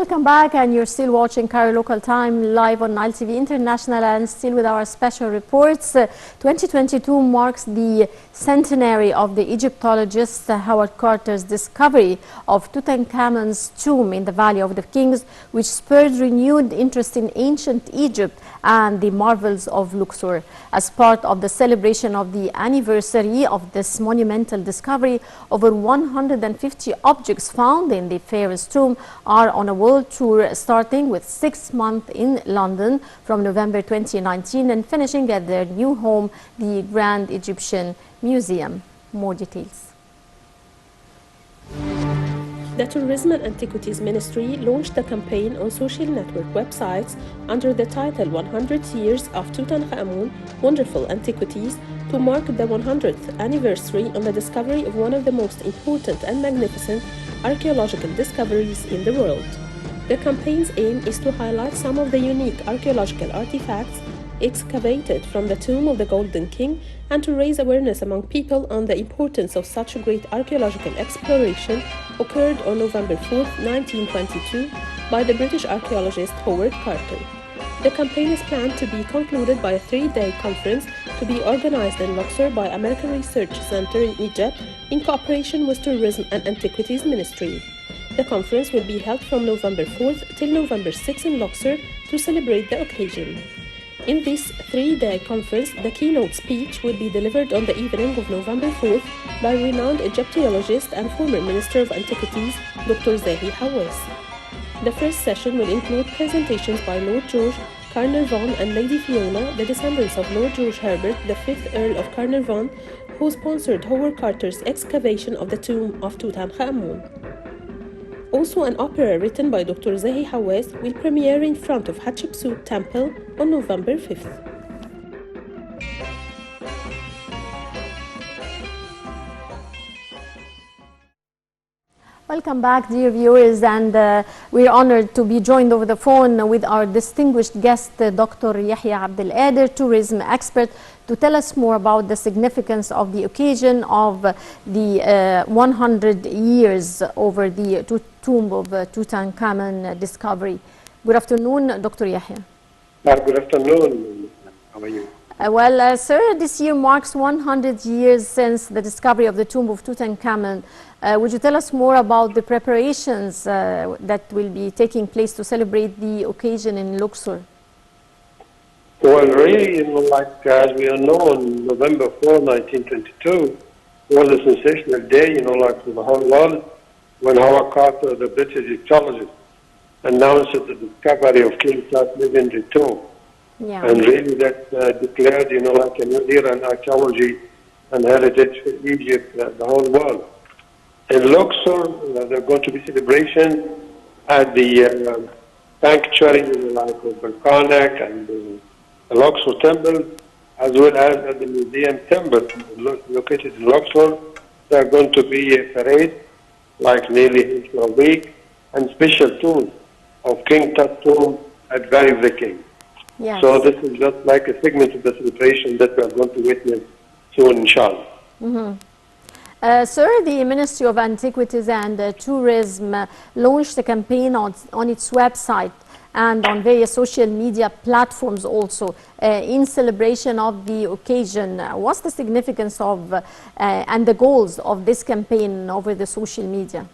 Welcome back, and you're still watching Cairo Local Time live on Nile TV International, and still with our special reports. 2022 marks the centenary of the Egyptologist Howard Carter's discovery of Tutankhamun's tomb in the Valley of the Kings, which spurred renewed interest in ancient Egypt and the marvels of Luxor. As part of the celebration of the anniversary of this monumental discovery, over 150 objects found in the pharaoh's tomb are on a world tour, starting with 6 months in London from November 2019 and finishing at their new home, the Grand Egyptian Museum. More details. The Tourism and Antiquities Ministry launched a campaign on social network websites under the title 100 Years of Tutankhamun Wonderful Antiquities to mark the 100th anniversary on the discovery of one of the most important and magnificent archaeological discoveries in the world. The campaign's aim is to highlight some of the unique archaeological artifacts excavated from the tomb of the Golden King and to raise awareness among people on the importance of such a great archaeological exploration occurred on November 4, 1922 by the British archaeologist Howard Carter. The campaign is planned to be concluded by a 3-day conference to be organized in Luxor by American Research Center in Egypt in cooperation with Tourism and Antiquities Ministry. The conference will be held from November 4th till November 6th in Luxor to celebrate the occasion. In this 3-day conference, the keynote speech will be delivered on the evening of November 4th by renowned Egyptologist and former Minister of Antiquities, Dr. Yahya. The first session will include presentations by Lord George Carnarvon and Lady Fiona, the descendants of Lord George Herbert, the 5th Earl of Carnarvon, who sponsored Howard Carter's excavation of the tomb of Tutankhamun. Also, an opera written by Dr. Yahya will premiere in front of Hatshepsut Temple on November 5th. Welcome back, dear viewers, and we're honored to be joined over the phone with our distinguished guest, Dr. Yahya Abdel, tourism expert, to tell us more about the significance of the occasion of the 100 years over the tomb of Tutankhamun discovery. Good afternoon, Dr. Yahya. Good afternoon. How are you? Sir, this year marks 100 years since the discovery of the tomb of Tutankhamun. Would you tell us more about the preparations that will be taking place to celebrate the occasion in Luxor? Well, really, as we all know, on November 4, 1922, was a sensational day, for the whole world, when Howard Carter, the British Egyptologist, announced the discovery of King Tut's legendary tomb. Yeah. And really that declared, a new era in archaeology and heritage for Egypt, the whole world. In Luxor, there are going to be celebrations at the sanctuary, of Karnak and the Luxor Temple, as well as at the Museum Temple located in Luxor. There are going to be a parade, nearly for a week, and special tours of King Tut's tomb at Valley of the King. Yes. So this is just like a segment of the celebration that we are going to witness soon, inshallah. Mm-hmm. Sir, the Ministry of Antiquities and Tourism launched a campaign on its website and on various social media platforms also in celebration of the occasion. What's the significance of and the goals of this campaign over the social media?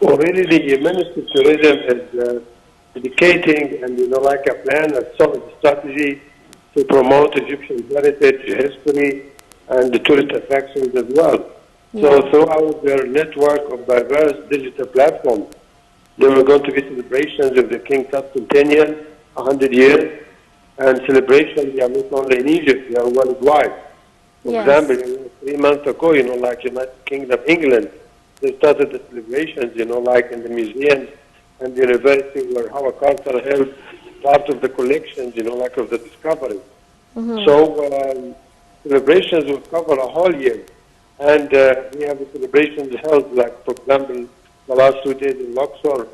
Well, really, the Ministry of Tourism is dedicating and, a plan, a solid strategy to promote Egyptian heritage, history, and the tourist attractions as well. Yeah. So throughout their network of diverse digital platforms, there are going to be celebrations of the King Tut centennial, 100 years, and celebrations not only in Egypt, they are worldwide. For example, 3 months ago, United Kingdom, England, they started the celebrations, in the museums and the university where Howard Carter held part of the collections, of the discovery. Mm-hmm. So celebrations will cover a whole year. And we have the celebrations held, for example, the last 2 days in Luxor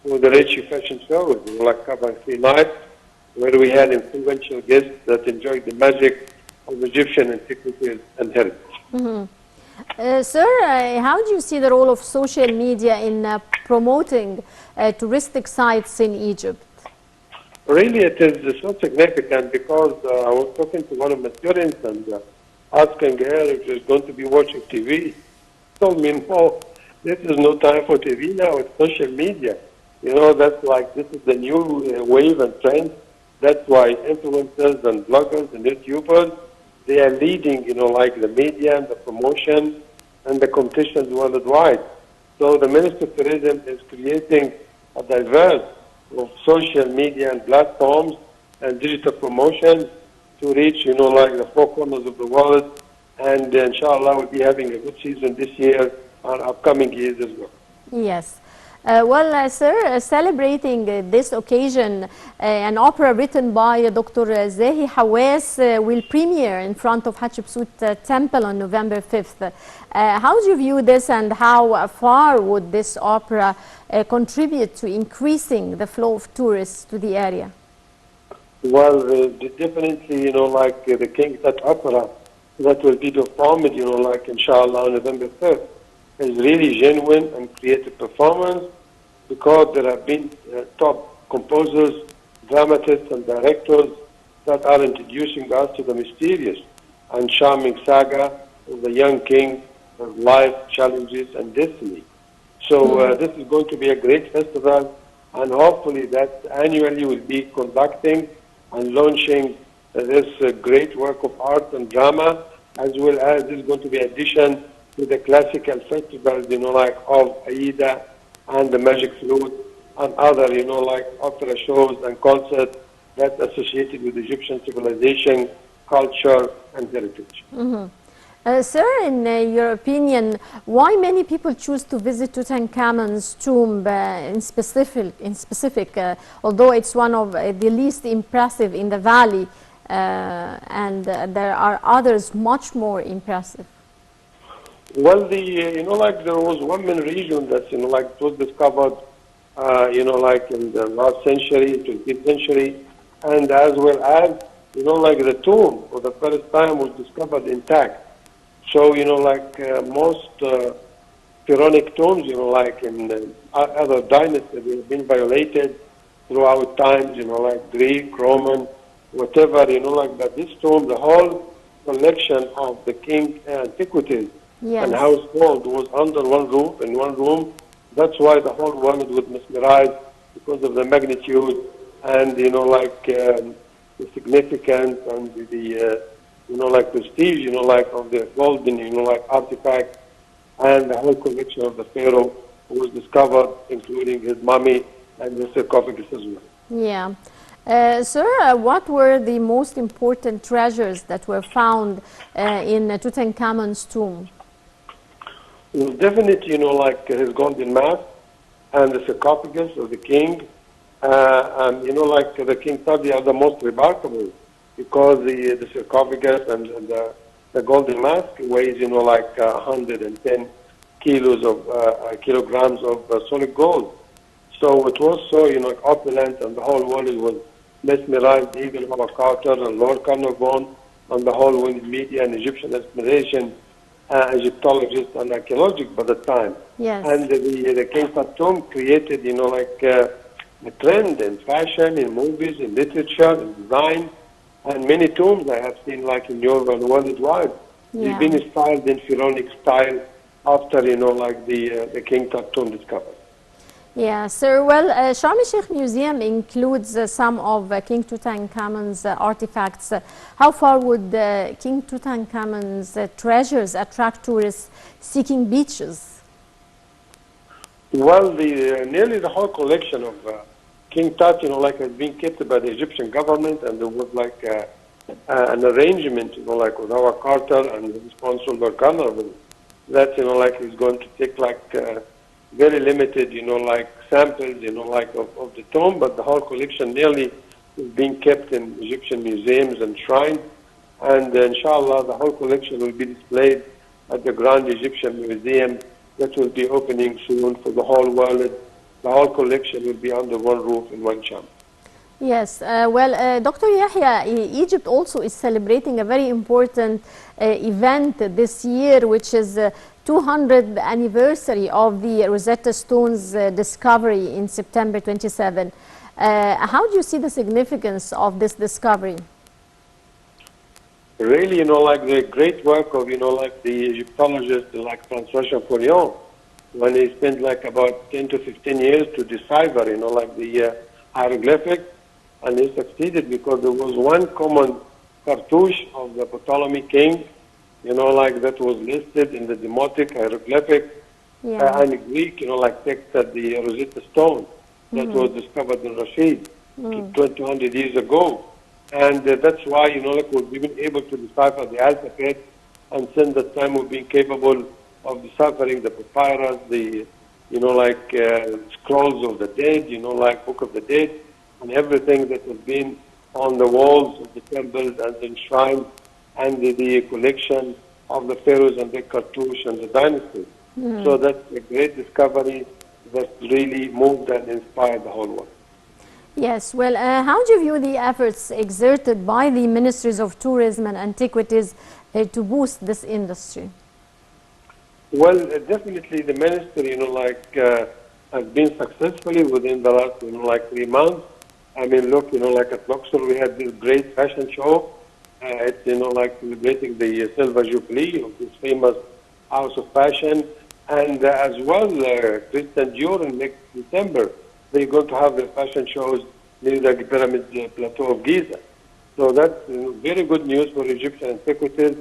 with the Red Shoe Fashion Show, covering 3 nights, where we had influential guests that enjoyed the magic of Egyptian antiquities and heritage. Mm-hmm. Sir, how do you see the role of social media in promoting touristic sites in Egypt? Really, it is so significant because I was talking to one of my students and asking her if she's going to be watching TV. She told me, no, this is no time for TV now, it's social media. You know, that's like, this is the new wave and trend. That's why influencers and bloggers and YouTubers, they are leading, you know, like the media and the promotion and the competitions worldwide. So the Minister of Tourism is creating a diverse of social media and platforms and digital promotion to reach, you know, like the four corners of the world. And inshallah, we'll be having a good season this year and upcoming years as well. Yes. Sir, celebrating this occasion, an opera written by Dr. Zahi Hawass will premiere in front of Hatshepsut Temple on November 5th. How do you view this, and how far would this opera contribute to increasing the flow of tourists to the area? Well, definitely, you know, like the King Tut opera that will be performed, you know, like inshallah on November 5th, is really genuine and creative performance, because there have been top composers, dramatists, and directors that are introducing us to the mysterious and charming saga of the young king, of life, challenges, and destiny. So this is going to be a great festival, and hopefully that annually will be conducting and launching this great work of art and drama, as well as this is going to be addition to the classical festivals, you know, like of Aida and the Magic Flute and other, you know, like opera shows and concerts that's associated with Egyptian civilization, culture, and heritage. Sir, in your opinion, why many people choose to visit Tutankhamun's tomb in specific, although it's one of the least impressive in the valley, and there are others much more impressive? Well, you know, like there was one main region that, you know, like was discovered, you know, like in the last century, 20th century, and as well as, you know, like the tomb for the first time was discovered intact. So, you know, like most pharaonic tombs, you know, like in other dynasties, they have been violated throughout times, you know, like Greek, Roman, whatever, you know, like that. This tomb, the whole collection of the king antiquities and household was under one roof, in one room. That's why the whole world was mesmerized, because of the magnitude and, you know, like the significance and the you know, like prestige, you know, like of the golden, you know, like artifact, and the whole collection of the pharaoh who was discovered, including his mummy and the sarcophagus as well. Yeah. Sir, what were the most important treasures that were found in Tutankhamun's tomb? Well, definitely, you know, like his golden mask and the sarcophagus of the king, and, you know, like the King Tut, they are the most remarkable, because the sarcophagus and the golden mask weighs, you know, like 110 kilograms of solid gold. So it was so, you know, opulent, and the whole world was mesmerized. Even Howard Carter and Lord Carnarvon and the whole world media and Egyptian exploration, Egyptologists and archaeologists by the time. Yes. And the King Tut tomb created, you know, like a trend in fashion, in movies, in literature, in design. And many tombs I have seen, like in Europe and worldwide, they've been styled in pharaonic style after, you know, like the King Tut tomb discovered. Yeah, sir. Well, Sharm el-Sheikh Museum includes some of King Tutankhamun's artifacts. How far would King Tutankhamun's treasures attract tourists seeking beaches? Well, nearly the whole collection of King Tut, you know, like has been kept by the Egyptian government, and there was like an arrangement, you know, like with Howard Carter and his sponsor Lord Carnarvon, that, you know, like he's going to take like very limited, you know, like samples, you know, like of the tomb, but the whole collection nearly is being kept in Egyptian museums and shrines, and inshallah the whole collection will be displayed at the Grand Egyptian Museum that will be opening soon for the whole world. The whole collection will be under one roof in one chamber. Yes, Dr. Yahya, Egypt also is celebrating a very important event this year, which is 200th anniversary of the Rosetta Stone's discovery in September 27. How do you see the significance of this discovery? Really, like the great work of, like the Egyptologist, like Francois Champollion, when he spent like about 10 to 15 years to decipher, like the hieroglyphics, and he succeeded because there was one common cartouche of the Ptolemy king, like that was listed in the Demotic hieroglyphic, and Greek, like text at the Rosetta Stone that was discovered in Rashid 200 years ago. And that's why, like we've been able to decipher the alphabet, and since that time we've been capable of deciphering the papyrus, the, like scrolls of the dead, like Book of the Dead, and everything that has been on the walls of the temples and the shrines, and the collection of the pharaohs and the cartouche and the dynasties. So that's a great discovery that really moved and inspired the whole world. Yes, well, how do you view the efforts exerted by the Ministries of Tourism and Antiquities to boost this industry? Well, definitely the ministry, has been successfully within the last, like 3 months. I mean, look, like at Luxor, we had this great fashion show. It's, like celebrating the Silver Jubilee of this famous house of fashion. And as well, Christian Dior next December, they're going to have the fashion shows near the Pyramid Plateau of Giza. So that's very good news for Egyptian antiquities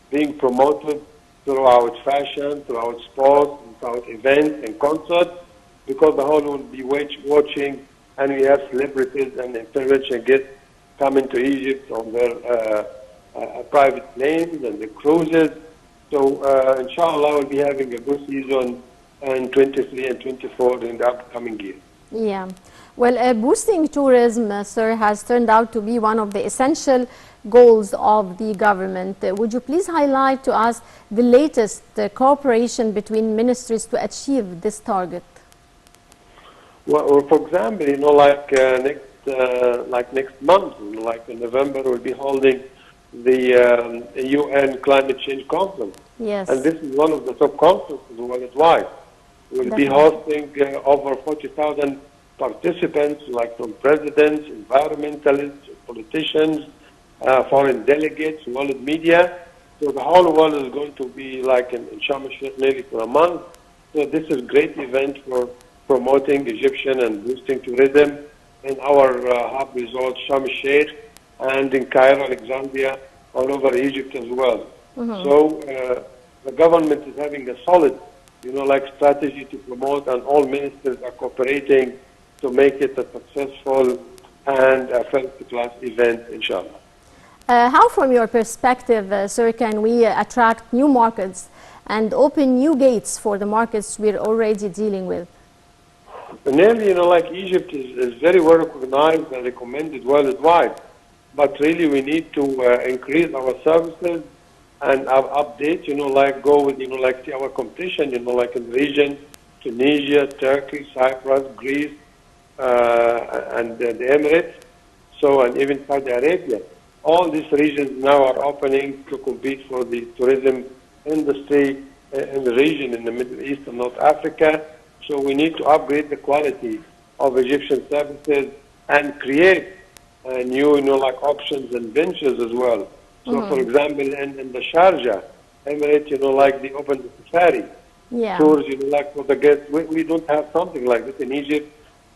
being promoted throughout fashion, throughout sports, throughout events and concerts, because the whole will be watching, and we have celebrities and international guests coming to Egypt on their private planes and the cruises. So inshallah, we'll be having a good season in 23 and 24 in the upcoming year. Yeah. Well, boosting tourism, sir, has turned out to be one of the essential goals of the government. Would you please highlight to us the latest cooperation between ministries to achieve this target? Well, for example, like next month, like in November, we'll be holding the UN Climate Change Conference. Yes. And this is one of the top conferences worldwide. We'll be hosting over 40,000 participants, like from presidents, environmentalists, politicians, foreign delegates, world media. So the whole world is going to be like in Sharm el-Sheikh nearly for a month. So this is a great event for promoting Egyptian and boosting tourism in our hub resort Sharm el-Sheikh and in Cairo, Alexandria, all over Egypt as well. So the government is having a solid, like strategy to promote, and all ministers are cooperating to make it a successful and a first-class event, inshallah. How, from your perspective, sir, can we attract new markets and open new gates for the markets we're already dealing with? Nearly, like Egypt is very well recognized and recommended worldwide, but really we need to increase our services and update, like go with, like see our competition, like in the region, Tunisia, Turkey, Cyprus, Greece, and the Emirates, so, and even Saudi Arabia. All these regions now are opening to compete for the tourism industry in the region, in the Middle East and North Africa. So we need to upgrade the quality of Egyptian services and create new, like options and ventures as well. So, for example, in the Sharjah Emirates, like they opened the safari tours, like for the guests. We don't have something like this in Egypt.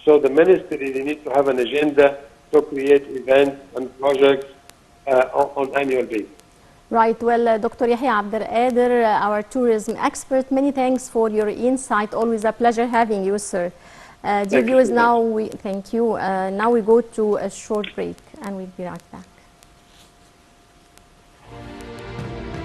So the ministry, they need to have an agenda to create events and projects on annual basis. Right. Well, Dr. Yahya Abdel, our tourism expert, many thanks for your insight. Always a pleasure having you, sir. Dear viewers, now we thank you. Now we go to a short break, and we'll be right back.